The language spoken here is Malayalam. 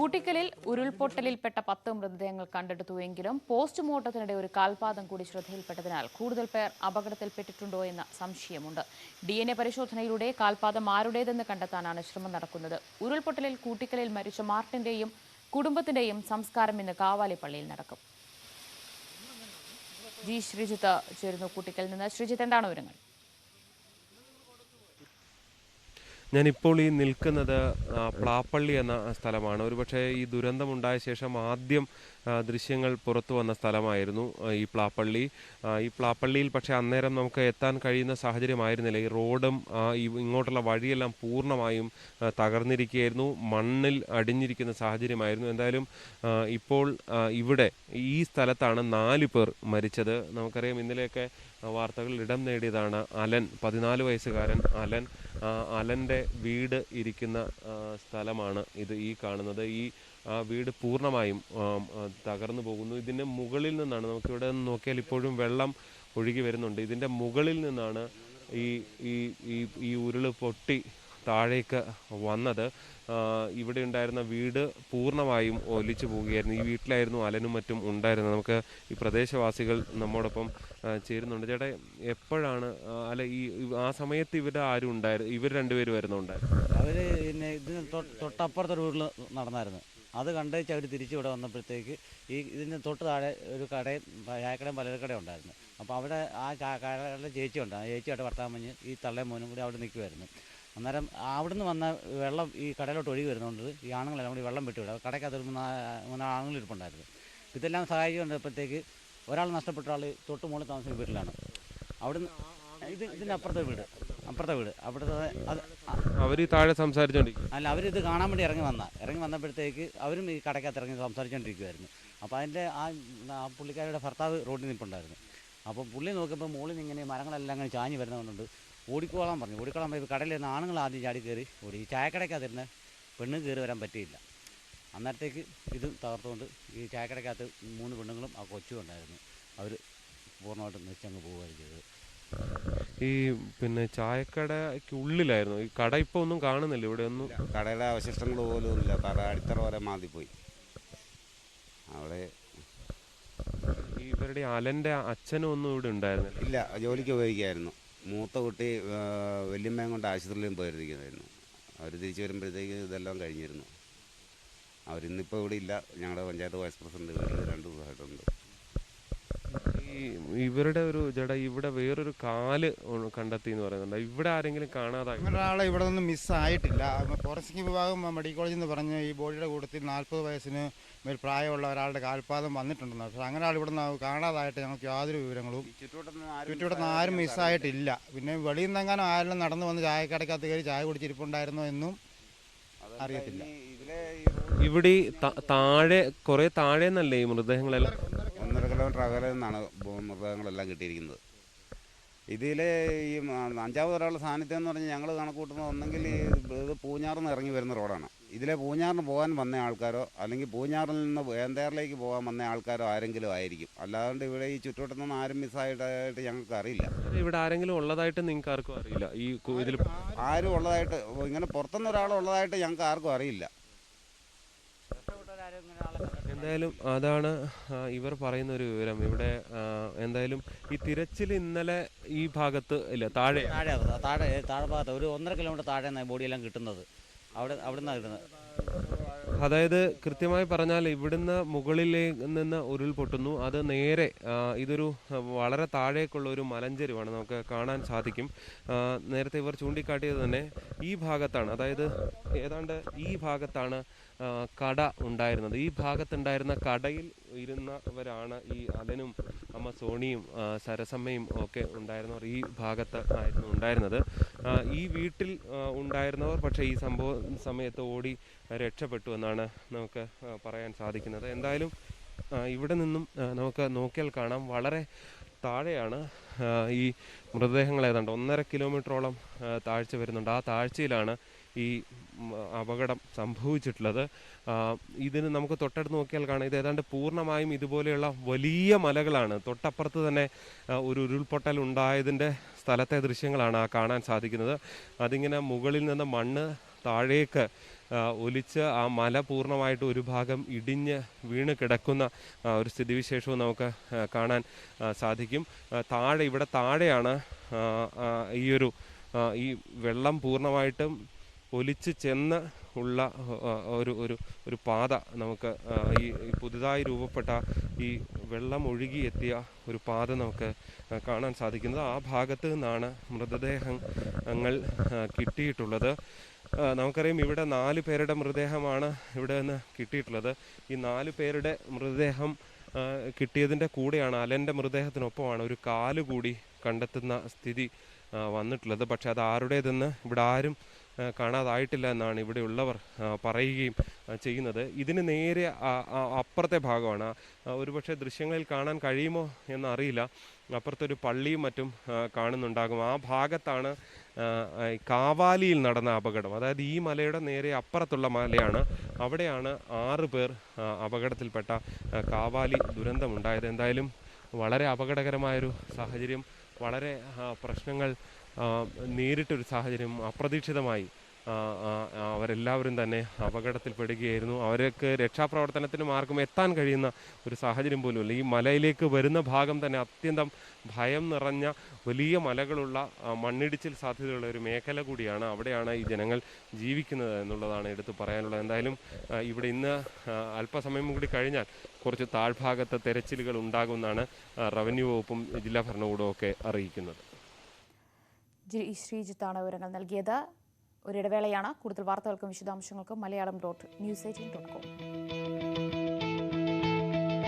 കൂട്ടിക്കലിൽ ഉരുൾപൊട്ടലിൽപ്പെട്ട 10 മൃതദേഹങ്ങൾ കണ്ടെടുത്തുവെങ്കിലും പോസ്റ്റ്മോർട്ടത്തിനിടെ ഒരു കാൽപാദം കൂടി ശ്രദ്ധയിൽപ്പെട്ടതിനാൽ കൂടുതൽ പേർ അപകടത്തിൽപ്പെട്ടിട്ടുണ്ടോ എന്ന സംശയമുണ്ട്. DNA പരിശോധനയിലൂടെ കാൽപാദം ആരുടേതെന്ന് കണ്ടെത്താനാണ് ശ്രമം നടക്കുന്നത്. ഉരുൾപൊട്ടലിൽ കൂട്ടിക്കലിൽ മരിച്ച മാർട്ടിന്റെയും കുടുംബത്തിന്റെയും സംസ്കാരം ഇന്ന് കാവാലി പള്ളിയിൽ നടക്കും. ജി ശ്രീജിത്ത് ചേരുന്നു കൂട്ടിക്കലിൽ നിന്ന്. ശ്രീജിത്ത്, എന്താണ് വിവരങ്ങൾ? ഞാനിപ്പോൾ ഈ നിൽക്കുന്നത് പ്ലാപ്പള്ളി എന്ന സ്ഥലമാണ്. ഒരുപക്ഷെ ഈ ദുരന്തമുണ്ടായ ശേഷം ആദ്യം ദൃശ്യങ്ങൾ പുറത്തു വന്ന സ്ഥലമായിരുന്നു ഈ പ്ലാപ്പള്ളി. ഈ പ്ലാപ്പള്ളിയിൽ പക്ഷേ അന്നേരം നമുക്ക് എത്താൻ കഴിയുന്ന സാഹചര്യമായിരുന്നില്ല. ഈ റോഡും ഇങ്ങോട്ടുള്ള വഴിയെല്ലാം പൂർണ്ണമായും തകർന്നിരിക്കുകയായിരുന്നു, മണ്ണിൽ അടിഞ്ഞിരിക്കുന്ന സാഹചര്യമായിരുന്നു. എന്തായാലും ഇപ്പോൾ ഇവിടെ ഈ സ്ഥലത്താണ് 4 പേർ മരിച്ചത്. നമുക്കറിയാം, ഇന്നലെയൊക്കെ വാർത്തകൾ ഇടം നേടിയതാണ് അലൻ, 14 വയസ്സുകാരൻ അലൻ. അലൻ്റെ വീട് ഇരിക്കുന്ന സ്ഥലമാണ് ഇത് ഈ കാണുന്നത്. ഈ വീട് പൂർണ്ണമായും തകർന്നു പോകുന്നു. ഇതിൻ്റെ മുകളിൽ നിന്നാണ്, നമുക്കിവിടെ നിന്ന് നോക്കിയാൽ ഇപ്പോഴും വെള്ളം ഒഴുകി വരുന്നുണ്ട്. ഇതിൻ്റെ മുകളിൽ നിന്നാണ് ഈ ഉരുള് പൊട്ടി താഴേക്ക് വന്നത്. ഇവിടെ ഉണ്ടായിരുന്ന വീട് പൂർണ്ണമായും ഒലിച്ചു പോവുകയായിരുന്നു. ഈ വീട്ടിലായിരുന്നു അലനും മറ്റും ഉണ്ടായിരുന്നത്. നമുക്ക് ഈ പ്രദേശവാസികൾ നമ്മോടൊപ്പം ചേരുന്നുണ്ട്. ചേട്ടാ, എപ്പോഴാണ് ആ സമയത്ത് ഇവരുടെ ആരും ഉണ്ടായിരുന്നു? ഇവർ രണ്ടുപേരും വരുന്നുണ്ടായിരുന്നു. അവർ പിന്നെ ഇതിന് തൊട്ടപ്പുറത്തൊരു വീട്ടിൽ നടന്നായിരുന്നു. അത് കണ്ടേച്ച് അവർ തിരിച്ച് ഇവിടെ വന്നപ്പോഴത്തേക്ക് ഇതിന് തൊട്ട് താഴെ ഒരു കടയും ചായക്കടയും പലചരക്കടയും ഉണ്ടായിരുന്നു. അപ്പോൾ അവിടെ ആ കടയിലെ ചേച്ചി ഉണ്ടായിരുന്നു. ചേച്ചിയായിട്ട് വർത്താൻ പറഞ്ഞ് ഈ തള്ളയും മോനും കൂടി അവിടെ നിൽക്കുമായിരുന്നു. അന്നേരം അവിടുന്ന് വന്ന വെള്ളം ഈ കടയിലോട്ട് ഒഴുകി വരുന്നതുകൊണ്ട് ഈ ആണുങ്ങളെല്ലാം കൂടി വെള്ളം വിട്ടു വിടുക. കടയ്ക്കകത്ത് 3 ആണുങ്ങളിരിപ്പുണ്ടായിരുന്നു. ഇതെല്ലാം സഹായിച്ചുകൊണ്ടപ്പോഴത്തേക്ക് ഒരാൾ നഷ്ടപ്പെട്ട ആൾ തൊട്ട് മുകളിൽ താമസിക്കുന്ന വീട്ടിലാണ്. അവിടുന്ന് ഇതിൻ്റെ അപ്പുറത്തെ വീട് അവിടുത്തെ അവർ താഴെ സംസാരിച്ചോണ്ടിരിക്കും. അല്ല, അവരിത് കാണാൻ വേണ്ടി ഇറങ്ങി വന്നപ്പോഴത്തേക്ക് അവരും ഈ കടയ്ക്കകത്ത് ഇറങ്ങി സംസാരിച്ചുകൊണ്ടിരിക്കുമായിരുന്നു. അപ്പോൾ അതിൻ്റെ ആ പുള്ളിക്കാരുടെ ഭർത്താവ് റോഡിൽ നിൽപ്പുണ്ടായിരുന്നു. അപ്പോൾ പുള്ളി നോക്കിയപ്പോൾ മുകളിൽ നിന്ന് ഇങ്ങനെ മരങ്ങളെല്ലാം അങ്ങനെ ചാഞ്ഞ് വരുന്നതുകൊണ്ട് ഓടിക്കോളാൻ പോയി കടയിൽ നിന്ന് ആണുങ്ങൾ ആദ്യം ചാടി കയറി ഓടി. ഈ ചായക്കടയ്ക്കകത്തിരുന്ന് പെണ്ണ് കയറി വരാൻ പറ്റിയില്ല. അന്നേരത്തേക്ക് ഇത് തകർത്തുകൊണ്ട് ഈ ചായക്കടയ്ക്കകത്ത് 3 പെണ്ണുങ്ങളും ആ കൊച്ചും ഉണ്ടായിരുന്നു. അവർ പൂർണ്ണമായിട്ടും നശിച്ചങ്ങ് പോവുകയാണ് ചെയ്തത്. പിന്നെ ചായക്കടയ്ക്ക് ഉള്ളിലായിരുന്നു ഈ കട. ഇപ്പോൾ ഒന്നും കാണുന്നില്ല, ഇവിടെ ഒന്നും കടയിലെ അവശിഷ്ടങ്ങൾ പോലും ഇല്ല. കട അടിത്തറ വരെ മാതിപ്പോയി. അവിടെ ഇവരുടെ അലൻ്റെ അച്ഛനും ഒന്നും ഇവിടെ ഉണ്ടായിരുന്നില്ല. ഇല്ല, ജോലിക്ക് ഉപയോഗിക്കായിരുന്നു. മൂത്ത കുട്ടി വല്യമ്മയും കൊണ്ട് ആശുപത്രിയിലും പോയിരിക്കുന്നതായിരുന്നു. അവർ തിരിച്ചു വരുമ്പോഴത്തേക്ക് ഇതെല്ലാം കഴിഞ്ഞിരുന്നു. അവരിന്നിപ്പോൾ ഇവിടെ ഇല്ല. ഞങ്ങളുടെ പഞ്ചായത്ത് വൈസ് പ്രസിഡന്റ് വീട്ടിൽ 2 ദിവസമായിട്ടുണ്ട്. ഇവരുടെ ഒരു ഇവിടെ വേറൊരു കാല് കണ്ടെത്തി എന്ന് പറയുന്നുണ്ട്. ഇവിടെ ആരെങ്കിലും കാണാതായി? ഒരാളെ ഇവിടെ നിന്ന് മിസ്സായിട്ടില്ല. ഫോറൻസിക് വിഭാഗം മെഡിക്കൽ കോളേജിൽ നിന്ന് പറഞ്ഞ് ഈ ബോഡിയുടെ കൂട്ടത്തിൽ 40 വയസ്സിന് മേൽ പ്രായമുള്ള ഒരാളുടെ കാൽപാദം വന്നിട്ടുണ്ടെന്ന്. പക്ഷേ അങ്ങനെ ആൾ ഇവിടെ നിന്ന് കാണാതായിട്ട് ഞങ്ങൾക്ക് യാതൊരു വിവരങ്ങളും ചുറ്റുവട്ടത്ത് ആരും മിസ്സായിട്ടില്ല. പിന്നെ വെളിയിൽ നിന്നെങ്ങാനും ആരെല്ലാം നടന്നു വന്ന് ചായക്കടക്കകത്ത് കയറി ചായ കുടിച്ചിരിപ്പുണ്ടായിരുന്നോ എന്നും അറിയത്തില്ല. ഇവിടെ താഴെ കുറെ താഴെ നിന്നല്ലേ ഈ മൃതദേഹങ്ങളെല്ലാം? 1.5 കിലോമീറ്റർ അകലെ നിന്നാണ് മൃതദേഹങ്ങളെല്ലാം കിട്ടിയിരിക്കുന്നത്. ഇതിൽ ഈ 5ാമത് ഒരാളുടെ സാന്നിധ്യം എന്ന് പറഞ്ഞാൽ ഞങ്ങൾ കണക്കൂട്ടുന്നത് ഒന്നെങ്കിൽ ഇത് പൂഞ്ഞാറിൽ ഇറങ്ങി വരുന്ന റോഡാണ്. ഇതിലെ പൂഞ്ഞാറിന് പോകാൻ വന്ന ആൾക്കാരോ അല്ലെങ്കിൽ പൂഞ്ഞാറിൽ നിന്ന് വേന്തേറിലേക്ക് പോകാൻ വന്ന ആൾക്കാരോ ആരെങ്കിലും ആയിരിക്കും. അല്ലാണ്ട് ഇവിടെ ഈ ചുറ്റുവട്ടത്തൊന്നും ആരും മിസ്സായിട്ടായിട്ട് ഞങ്ങൾക്ക് അറിയില്ല. ഇവിടെ ആരെങ്കിലും ഉള്ളതായിട്ട് നിങ്ങൾക്ക് ആർക്കും അറിയില്ല? ഈ ഇതിൽ ആരും ഉള്ളതായിട്ട്, ഇങ്ങനെ പുറത്തുനിന്ന് ഒരാളുള്ളതായിട്ട് ഞങ്ങൾക്ക് ആർക്കും അറിയില്ല. എന്തായാലും അതാണ് ഇവർ പറയുന്ന ഒരു വിവരം. ഇവിടെ എന്തായാലും ഈ തിരച്ചിൽ ഇന്നലെ ഈ ഭാഗത്ത് ഇല്ല, താഴെ ഭാഗത്ത് ഒരു 1.5 കിലോമീറ്റർ താഴെ ബോഡിയെല്ലാം കിട്ടുന്നത്. അവിടെ നിന്നാണ് കിട്ടുന്നത്. അതായത് കൃത്യമായി പറഞ്ഞാൽ ഇവിടുന്ന് മുകളിലേക്ക് നിന്ന് ഉരുൾ പൊട്ടുന്നു. അത് നേരെ ഇതൊരു വളരെ താഴേക്കുള്ള ഒരു മലഞ്ചെരുവാണ്, നമുക്ക് കാണാൻ സാധിക്കും. നേരത്തെ ഇവർ ചൂണ്ടിക്കാട്ടിയത് തന്നെ ഈ ഭാഗത്താണ്, അതായത് ഏതാണ്ട് ഈ ഭാഗത്താണ് കട ഉണ്ടായിരുന്നത്. ഈ ഭാഗത്തുണ്ടായിരുന്ന കടയിൽ ഇരുന്നവരാണ് ഈ അലനും അമ്മ സോണിയും സരസമ്മയും ഒക്കെ ഉണ്ടായിരുന്നവർ. ഈ ഭാഗത്ത് ആയിരുന്നു ഉണ്ടായിരുന്നത്. ഈ വീട്ടിൽ ഉണ്ടായിരുന്നവർ പക്ഷേ ഈ സംഭവ സമയത്ത് ഓടി രക്ഷപ്പെട്ടു എന്നാണ് നമുക്ക് പറയാൻ സാധിക്കുന്നത്. എന്തായാലും ഇവിടെ നിന്നും നമുക്ക് നോക്കിയാൽ കാണാം, വളരെ താഴെയാണ് ഈ മൃതദേഹങ്ങൾ. ഏതാണ്ട് 1.5 കിലോമീറ്ററോളം താഴ്ച വരുന്നുണ്ട്. ആ താഴ്ചയിലാണ് ഈ അപകടം സംഭവിച്ചിട്ടുള്ളത്. ഇതിന് നമുക്ക് തൊട്ടടുത്ത് നോക്കിയാൽ കാണാം, ഇത് ഏതാണ്ട് പൂർണ്ണമായും ഇതുപോലെയുള്ള വലിയ മലകളാണ്. തൊട്ടപ്പുറത്ത് തന്നെ ഒരു ഉരുൾപൊട്ടൽ ഉണ്ടായതിൻ്റെ സ്ഥലത്തെ ദൃശ്യങ്ങളാണ് കാണാൻ സാധിക്കുന്നത്. അതിങ്ങനെ മുകളിൽ നിന്ന് മണ്ണ് താഴേക്ക് ഒലിച്ച് ആ മല പൂർണ്ണമായിട്ട് ഒരു ഭാഗം ഇടിഞ്ഞ് വീണ് കിടക്കുന്ന ഒരു സ്ഥിതിവിശേഷവും നമുക്ക് കാണാൻ സാധിക്കും. ഇവിടെ താഴെയാണ് ഈ വെള്ളം പൂർണ്ണമായിട്ടും ഒലിച്ച് ചെന്ന് ഉള്ള ഒരു പാത നമുക്ക് ഈ പുതുതായി രൂപപ്പെട്ട ഈ വെള്ളം ഒഴുകിയെത്തിയ ഒരു പാത നമുക്ക് കാണാൻ സാധിക്കുന്നത്. ആ ഭാഗത്ത് നിന്നാണ് മൃതദേഹങ്ങൾ കിട്ടിയിട്ടുള്ളത്. നമുക്കറിയാം ഇവിടെ 4 പേരുടെ മൃതദേഹമാണ് ഇവിടെ നിന്ന് കിട്ടിയിട്ടുള്ളത്. ഈ 4 പേരുടെ മൃതദേഹം കിട്ടിയതിൻ്റെ കൂടെയാണ് അലൻ്റെ മൃതദേഹത്തിനൊപ്പമാണ് ഒരു കാല് കൂടി കണ്ടെത്തുന്ന സ്ഥിതി വന്നിട്ടുള്ളത്. പക്ഷെ അത് ആരുടേതെന്ന് ഇവിടെ ആരും കാണാതായിട്ടില്ല എന്നാണ് ഇവിടെയുള്ളവർ പറയുകയും ചെയ്യുന്നത്. ഇതിന് നേരെ അപ്പുറത്തെ ഭാഗമാണ്. ഒരുപക്ഷെ ദൃശ്യങ്ങളിൽ കാണാൻ കഴിയുമോ എന്നറിയില്ല. അപ്പുറത്തൊരു പള്ളിയും മറ്റും കാണുന്നുണ്ടാകും. ആ ഭാഗത്താണ് കാവാലിയിൽ നടന്ന അപകടം. അതായത് ഈ മലയുടെ നേരെ അപ്പുറത്തുള്ള മലയാണ്. അവിടെയാണ് 6 പേർ അപകടത്തിൽപ്പെട്ട കാവാലി ദുരന്തമുണ്ടായത്. എന്തായാലും വളരെ അപകടകരമായൊരു സാഹചര്യം, വളരെ പ്രശ്നങ്ങൾ നേരിട്ടൊരു സാഹചര്യം. അപ്രതീക്ഷിതമായി അവരെല്ലാവരും തന്നെ അപകടത്തിൽപ്പെടുകയായിരുന്നു. അവർക്ക് രക്ഷാപ്രവർത്തനത്തിനും ആർക്കും എത്താൻ കഴിയുന്ന ഒരു സാഹചര്യം പോലുമില്ല. ഈ മലയിലേക്ക് വരുന്ന ഭാഗം തന്നെ അത്യന്തം ഭയം നിറഞ്ഞ വലിയ മലകളുള്ള മണ്ണിടിച്ചിൽ സാധ്യതയുള്ള ഒരു മേഖല കൂടിയാണ്. അവിടെയാണ് ഈ ജനങ്ങൾ ജീവിക്കുന്നത് എന്നുള്ളതാണ് എടുത്തു പറയാനുള്ളത്. എന്തായാലും ഇവിടെ ഇന്ന് അല്പസമയം കൂടി കഴിഞ്ഞാൽ കുറച്ച് താഴ്ഭാഗത്ത് തെരച്ചിലുകൾ ഉണ്ടാകുമെന്നാണ് റവന്യൂ വകുപ്പും ജില്ലാ ഭരണകൂടവും ഒക്കെ അറിയിക്കുന്നത്. ശ്രീജിത്താണ് വിവരങ്ങൾ നൽകിയത്. ഒരിടവേളയാണ്. കൂടുതൽ വാർത്തകൾക്കും വിശദാംശങ്ങൾക്കും മലയാളം.news18.com.